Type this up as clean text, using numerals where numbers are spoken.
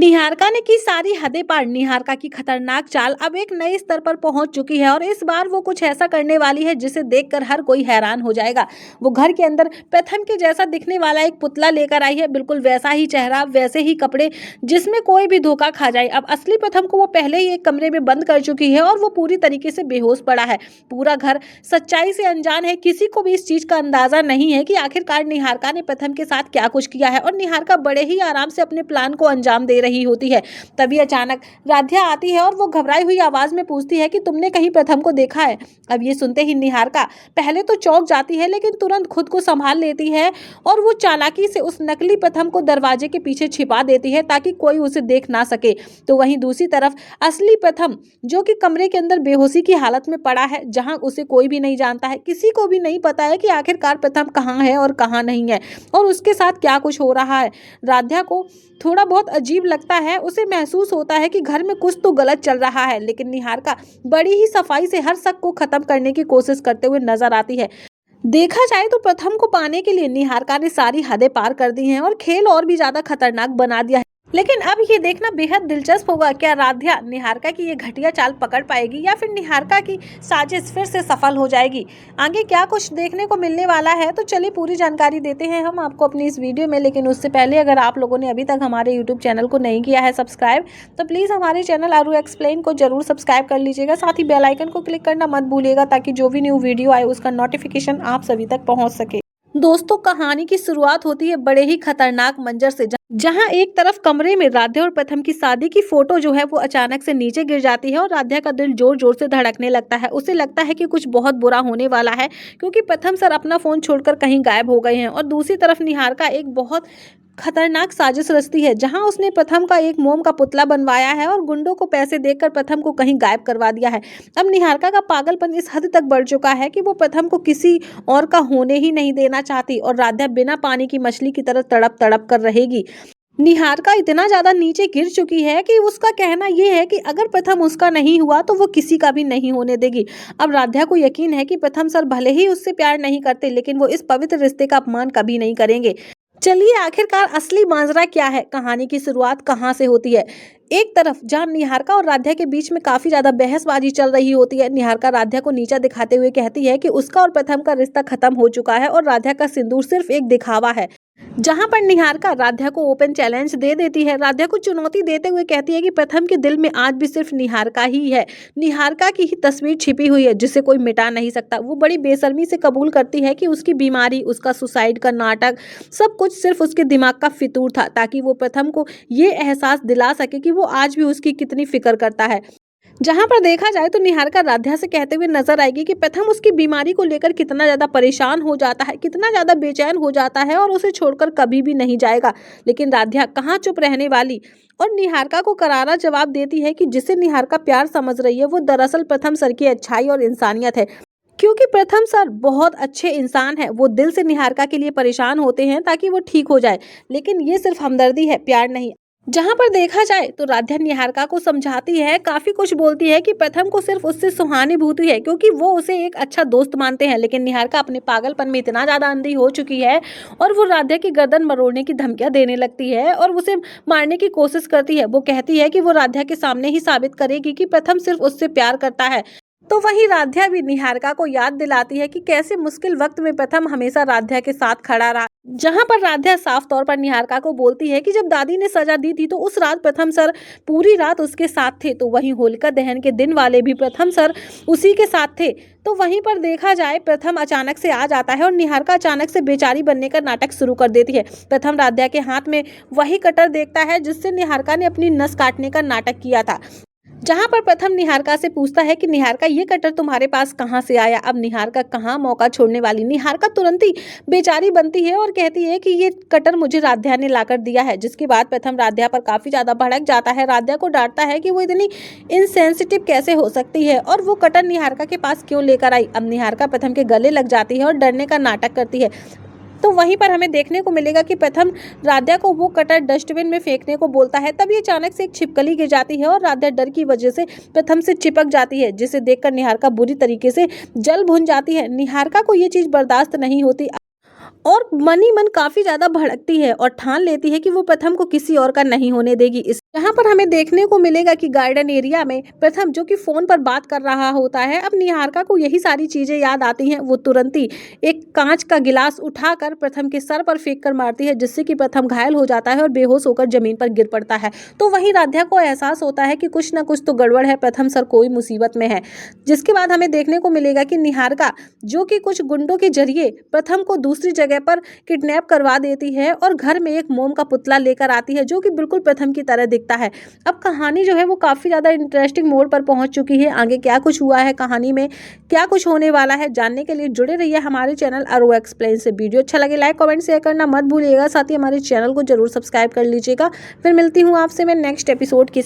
निहारिका ने की सारी हदें पार। निहारिका की खतरनाक चाल अब एक नए स्तर पर पहुंच चुकी है और इस बार वो कुछ ऐसा करने वाली है जिसे देखकर हर कोई हैरान हो जाएगा। वो घर के अंदर प्रथम के जैसा दिखने वाला एक पुतला लेकर आई है, बिल्कुल वैसा ही चेहरा, वैसे ही कपड़े, जिसमें कोई भी धोखा खा जाए। अब असली प्रथम को वो पहले ही एक कमरे में बंद कर चुकी है और वो पूरी तरीके से बेहोश पड़ा है। पूरा घर सच्चाई से अनजान है, किसी को भी इस चीज का अंदाजा नहीं है कि आखिरकार निहारिका ने प्रथम के साथ क्या कुछ किया है। और निहारिका बड़े ही आराम से अपने प्लान को अंजाम दे रही होती है। तभी अचानक राध्या आती है और वो घबराई हुई आवाज में पूछती है कि तुमने कहीं प्रथम को देखा है। अब ये सुनते ही निहारिका पहले तो चौंक जाती है, लेकिन तुरंत खुद को संभाल लेती है और वो चालाकी से उस नकली प्रथम को दरवाजे के पीछे छिपा देती है ताकि कोई उसे देख ना सके। तो वहीं दूसरी तरफ असली प्रथम, जो कि कमरे के अंदर बेहोशी की हालत में पड़ा है, जहां उसे कोई भी नहीं जानता है, किसी को भी नहीं पता है कि आखिरकार प्रथम कहाँ है और कहाँ नहीं है और उसके साथ क्या कुछ हो रहा है। राध्या को थोड़ा बहुत अजीब लगता है, उसे महसूस होता है कि घर में कुछ तो गलत चल रहा है, लेकिन निहारिका बड़ी ही सफाई से हर शक को खत्म करने की कोशिश करते हुए नजर आती है। देखा जाए तो प्रथम को पाने के लिए निहारिका ने सारी हदें पार कर दी हैं और खेल और भी ज्यादा खतरनाक बना दिया है। लेकिन अब ये देखना बेहद दिलचस्प होगा, क्या राध्या निहारिका की ये घटिया चाल पकड़ पाएगी या फिर निहारिका की साजिश फिर से सफल हो जाएगी। आगे क्या कुछ देखने को मिलने वाला है, तो चलिए पूरी जानकारी देते हैं हम आपको अपनी इस वीडियो में। लेकिन उससे पहले अगर आप लोगों ने अभी तक हमारे यूट्यूब चैनल को नहीं किया है सब्सक्राइब, तो प्लीज़ हमारे चैनल आरू एक्सप्लेन को जरूर सब्सक्राइब कर लीजिएगा। साथ ही बेल आइकन को क्लिक करना मत भूलिएगा ताकि जो भी न्यू वीडियो आए उसका नोटिफिकेशन आप सभी तक पहुँच सके। दोस्तों, कहानी की शुरुआत होती है बड़े ही खतरनाक मंजर से, जहां एक तरफ कमरे में राध्या और प्रथम की शादी की फोटो जो है वो अचानक से नीचे गिर जाती है और राध्या का दिल जोर जोर से धड़कने लगता है। उसे लगता है कि कुछ बहुत बुरा होने वाला है, क्योंकि प्रथम सर अपना फोन छोड़कर कहीं गायब हो गए हैं। और दूसरी तरफ निहारिका एक बहुत खतरनाक साजिश रचती है, जहां उसने प्रथम का एक मोम का पुतला बनवाया है और गुंडों को पैसे देकर प्रथम को कहीं गायब करवा दिया है। अब निहारिका का पागलपन इस हद तक बढ़ चुका है कि वो प्रथम को किसी और का होने ही नहीं देना चाहती और राध्या बिना पानी की मछली की तरह तड़प तड़प कर रहेगी। निहारिका इतना ज्यादा नीचे गिर चुकी है कि उसका कहना यह है कि अगर प्रथम उसका नहीं हुआ तो वो किसी का भी नहीं होने देगी। अब राध्या को यकीन है कि प्रथम सर भले ही उससे प्यार नहीं करते, लेकिन वो इस पवित्र रिश्ते का अपमान कभी नहीं करेंगे। चलिए आखिरकार असली माजरा क्या है, कहानी की शुरुआत कहाँ से होती है। एक तरफ जहां निहारिका और राध्या के बीच में काफी ज्यादा बहसबाजी चल रही होती है, निहारिका राध्या को नीचा दिखाते हुए कहती है कि उसका और प्रथम का रिश्ता खत्म हो चुका है और राध्या का सिंदूर सिर्फ एक दिखावा है। जहां पर निहारिका राध्या को ओपन चैलेंज दे देती है, राध्या को चुनौती देते हुए कहती है कि प्रथम के दिल में आज भी सिर्फ निहारिका ही है, निहारिका की ही तस्वीर छिपी हुई है जिसे कोई मिटा नहीं सकता। वो बड़ी बेशर्मी से कबूल करती है कि उसकी बीमारी, उसका सुसाइड का नाटक, सब कुछ सिर्फ उसके दिमाग का फितूर था, ताकि वो प्रथम को ये एहसास दिला सके कि वो आज भी उसकी कितनी फिक्र करता है। जहां पर देखा जाए तो निहारिका राध्या से कहते हुए नजर आएगी कि प्रथम उसकी बीमारी को लेकर कितना ज्यादा परेशान हो जाता है, कितना ज्यादा बेचैन हो जाता है और उसे छोड़कर कभी भी नहीं जाएगा। लेकिन राध्या कहाँ चुप रहने वाली और निहारिका को करारा जवाब देती है कि जिसे निहारिका प्यार समझ रही है वो दरअसल प्रथम सर की अच्छाई और इंसानियत है, क्योंकि प्रथम सर बहुत अच्छे इंसान है। वो दिल से निहारिका के लिए परेशान होते हैं ताकि वो ठीक हो जाए, लेकिन ये सिर्फ हमदर्दी है, प्यार नहीं। जहां पर देखा जाए तो राध्या निहारिका को समझाती है, काफी कुछ बोलती है कि प्रथम को सिर्फ उससे सहानुभूति है क्योंकि वो उसे एक अच्छा दोस्त मानते हैं। लेकिन निहारिका अपने पागलपन में इतना ज्यादा अंधी हो चुकी है और वो राध्या की गर्दन मरोड़ने की धमकियां देने लगती है और उसे मारने की कोशिश करती है। वो कहती है कि वो राध्या के सामने ही साबित करेगी कि प्रथम सिर्फ उससे प्यार करता है। तो वहीं राध्या भी निहारिका को याद दिलाती है कि कैसे मुश्किल वक्त में प्रथम हमेशा राध्या के साथ खड़ा रहा। जहां पर राध्या साफ तौर पर निहारिका को बोलती है कि जब दादी ने सजा दी थी तो उस रात प्रथम सर पूरी रात उसके साथ थे, तो वहीं होलिका दहन के दिन वाले भी प्रथम सर उसी के साथ थे। तो वहीं पर देखा जाए प्रथम अचानक से आ जाता है और निहारिका अचानक से बेचारी बनने का नाटक शुरू कर देती है। प्रथम राध्या के हाथ में वही कटर देखता है जिससे निहारिका ने अपनी नस काटने का नाटक किया था। जहां पर प्रथम निहारिका से पूछता है कि निहारिका ये कटर तुम्हारे पास कहां से आया। अब निहारिका कहां मौका छोड़ने वाली, निहारिका तुरंत ही बेचारी बनती है और कहती है कि ये कटर मुझे राध्या ने लाकर दिया है। जिसके बाद प्रथम राध्या पर काफी ज्यादा भड़क जाता है, राध्या को डांटता है कि वो इतनी इनसेंसिटिव कैसे हो सकती है और वो कटर निहारिका के पास क्यों लेकर आई। अब निहारिका प्रथम के गले लग जाती है और डरने का नाटक करती है। तो वहीं पर हमें देखने को मिलेगा कि प्रथम राध्या को वो कटर डस्टबिन में फेंकने को बोलता है, तभी अचानक से एक छिपकली गिर जाती है और राध्या डर की वजह से प्रथम से चिपक जाती है, जिसे देखकर निहारिका बुरी तरीके से जल भुन जाती है। निहारिका को ये चीज बर्दाश्त नहीं होती और मन ही मन काफी ज्यादा भड़कती है और ठान लेती है कि वो प्रथम को किसी और का नहीं होने देगी। इस यहाँ पर हमें देखने को मिलेगा कि गार्डन एरिया में प्रथम जो कि फोन पर बात कर रहा होता है, अब निहारिका को यही सारी चीजें याद आती हैं। वो तुरंत ही एक कांच का गिलास उठाकर प्रथम के सर पर फेंक कर मारती है, जिससे कि प्रथम घायल हो जाता है और बेहोश होकर जमीन पर गिर पड़ता है। तो वहीं राध्या को एहसास होता है कि कुछ ना कुछ तो गड़बड़ है, प्रथम सर कोई मुसीबत में है। जिसके बाद हमें देखने को मिलेगा कि निहारिका जो कि कुछ गुंडों के जरिए प्रथम को दूसरी जगह पर किडनैप करवा देती है और घर में एक मोम का पुतला लेकर आती है, जो कि बिल्कुल प्रथम की तरह दिखता है। अब कहानी जो है वो काफी ज्यादा इंटरेस्टिंग मोड़ पर पहुंच चुकी है। आगे क्या कुछ हुआ है, कहानी में क्या कुछ होने वाला है, जानने के लिए जुड़े रहिए हमारे चैनल अरो एक्सप्लेन से। वीडियो अच्छा लगे लाइक कमेंट शेयर करना मत भूलिएगा, साथ ही हमारे चैनल को जरूर सब्सक्राइब कर लीजिएगा। फिर मिलती हूँ आपसे मैं नेक्स्ट एपिसोड की